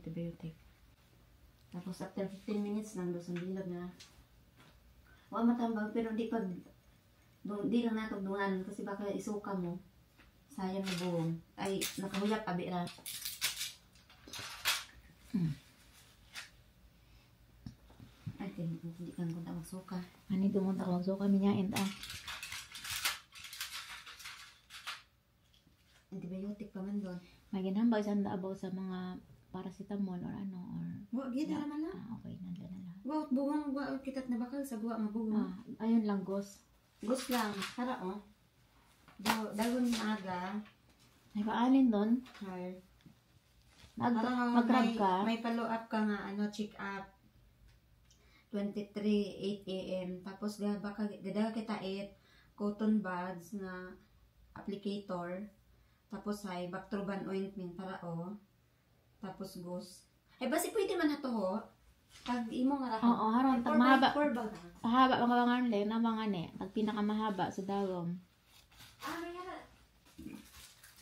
antibiotic. Tapos after 15 minutes lang doon sa bilog na. Wala matambag pero di lang natugdungan kasi baka isuka mo. Sayang na buong. Ay, nakahuyap pa bira. Ay, hindi kang kunta magsuka. Ani dumunta ko magsuka minyain ta. Antibiotic pa man doon. May ginhambag sanda about sa mga paracetamol or ano or Wa gid naman na. okay nandiyan na lang. Wa buwang kitat na bakal sa guwa nga buwang. Ayun lang gos. Gus lang, hara oh. Dagon aga. Ay paalin doon. Hay. Mag-grab ka. May follow up ka nga check up. 23 8 AM tapos baka gada kita cotton buds na applicator. Tapos ay Bactroban ointment para tapos gus. Ay basi pwede man ato ho. Pag imo nga ra. Oo, haron tag mahaba. Mahaba Mahaba mga nganle na mga ne. Pag pinakamahaba sa dagom. May nga.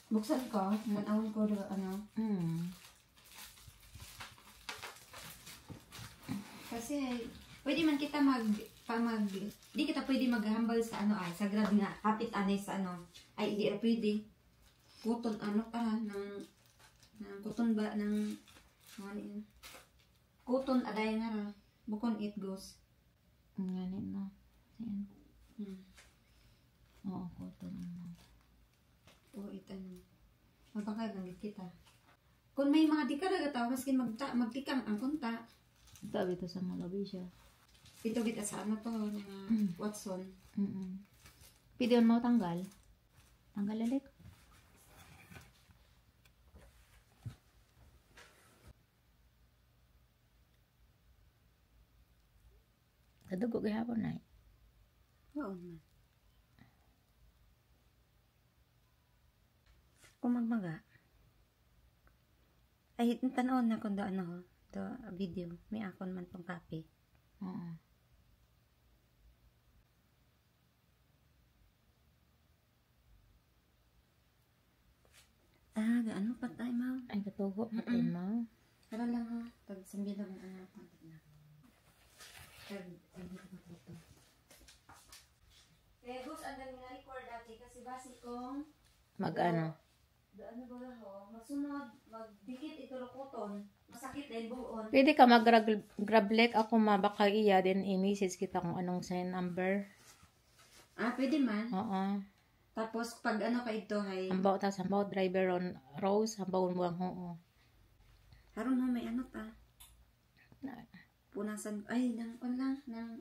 Buksan ko, nanawon ko do Kasi pwede man kita di kita pwede maghambal sa sa grab nga kapit anay sa ay hindi ra pwede. Cotton ng cotton ba ng cotton aday nga ra bukon it goes. Ngani no. Ayan. Oo, cotton no. It mabakag ang kita. Kung may mga di ka nagataw maskin magtikang ang konta. Ito bito sa malabi siya. Ito kita sa to Watson. Pwede mo tanggal. Tanggal ulit. Kadugo gihapon na. Oo man. Kung magmaga. Ay, tanaon na kung do video. May akon man pang copy. Oo. Gaano pa tayo, ma? Ay, katugo pa tayo, ma. Para lang ha. Tag-sambil lang ang pantag na. Kaya Gus, ang galing na record dati kasi basi kong Mag-ano? ano ba ho? Masunod, magdikit ito cotton. Masakit din buon. Pwede ka mag-grablek ako mabaka iya din i-message kita kung anong sign number. Pwede man. Oo. Tapos pag ka ito ay Hambaw driver on Rose, hambaw buwang oo. Haron mo may pa. Punasan nang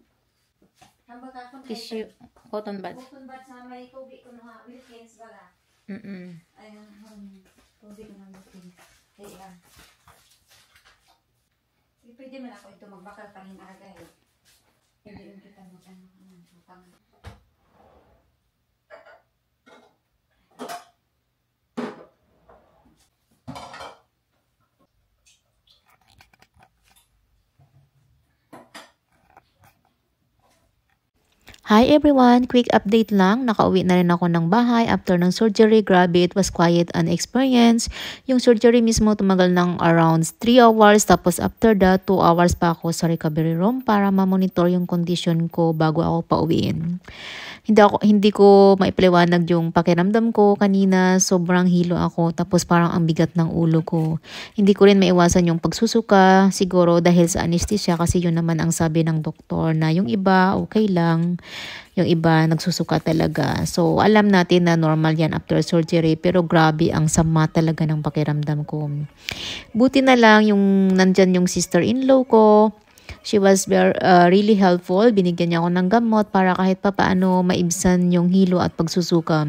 hamba ka Tissue, cotton buds. Cotton buds na may tubig ko na Wilkins baga. Ayun, tubig ko na Wilkins. Kaya pwede man ako ito magbakal pa rin aga Pwede yung kita utang. Hi everyone! Quick update lang. Nakauwi na rin ako ng bahay after ng surgery. Grabe, it was quiet and experience. Yung surgery mismo tumagal ng around 3 hours. Tapos after that, 2 hours pa ako sa recovery room para ma-monitor yung condition ko bago ako pauwiin. Hindi ko maipaliwanag yung pakiramdam ko kanina. Sobrang hilo ako. Tapos parang ang bigat ng ulo ko. Hindi ko rin maiwasan yung pagsusuka. Siguro dahil sa anesthesia kasi yun naman ang sabi ng doktor na yung iba okay lang. Yung iba nagsusuka talaga. So alam natin na normal yan after surgery. Pero grabe ang sama talaga ng pakiramdam ko. Buti na lang yung nandyan yung sister-in-law ko. She was really helpful. Binigyan niya ako ng gamot para kahit papaano maibsan yung hilo at pagsusuka.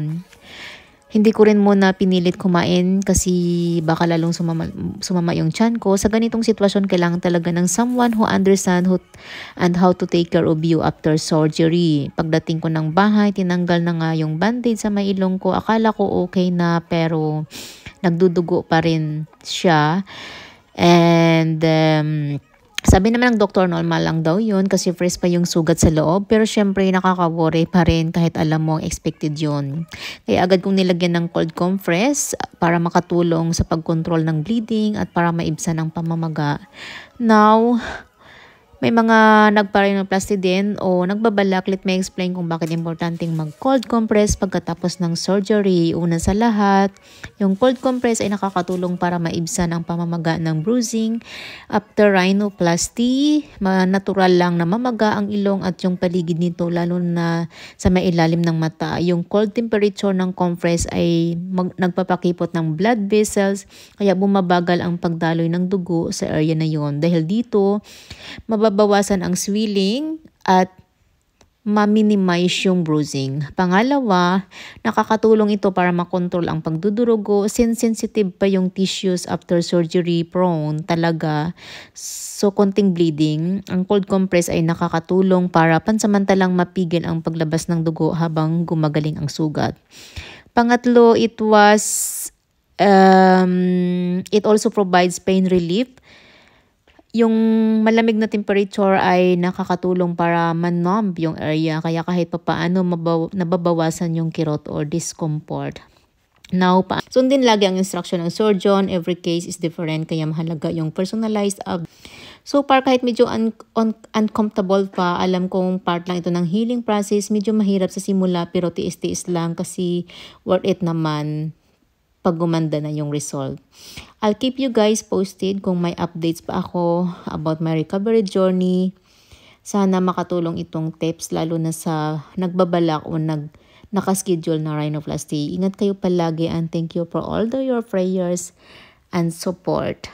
Hindi ko rin muna pinilit kumain kasi baka lalong sumama yung tiyan ko. Sa ganitong sitwasyon, kailangan talaga ng someone who understand and how to take care of you after surgery. Pagdating ko ng bahay, tinanggal na nga yung bandage sa may ilong ko. Akala ko okay na pero nagdudugo pa rin siya. And Sabi naman ng doktor, normal lang daw yun kasi fresh pa yung sugat sa loob. Pero syempre nakaka-worry pa rin kahit alam mo expected yun. Kaya agad kong nilagyan ng cold compress para makatulong sa pagkontrol ng bleeding at para maibsan ang pamamaga. Now, may mga nagpa-rhinoplasty din o nagbabalak. Let me explain kung bakit importanteng mag-cold compress pagkatapos ng surgery. Una sa lahat, yung cold compress ay nakakatulong para maibsan ang pamamaga ng bruising. After rhinoplasty, natural lang na mamaga ang ilong at yung paligid nito lalo na sa may ilalim ng mata. Yung cold temperature ng compress ay nagpapakipot ng blood vessels kaya bumabagal ang pagdaloy ng dugo sa area na yon. Dahil dito, mababawasan ang swelling at ma-minimize yung bruising. Pangalawa, nakakatulong ito para makontrol ang pagdudurugo since sensitive pa yung tissues after surgery prone talaga. So, konting bleeding. Ang cold compress ay nakakatulong para pansamantalang mapigil ang paglabas ng dugo habang gumagaling ang sugat. Pangatlo, it also provides pain relief. Yung malamig na temperature ay nakakatulong para man-numb yung area kaya kahit papaano nababawasan yung kirot or discomfort. Now, sundin lagi ang instruction ng surgeon. Every case is different kaya mahalaga yung personalized So far kahit medyo uncomfortable pa, alam kong part lang ito ng healing process. Medyo mahirap sa simula pero tiis-tiis lang kasi worth it naman pag gumanda na yung result. I'll keep you guys posted kung may updates pa ako about my recovery journey. Sana makatulong itong tips lalo na sa nagbabalak o nakaschedule na rhinoplasty. Ingat kayo palagi and thank you for all your prayers and support.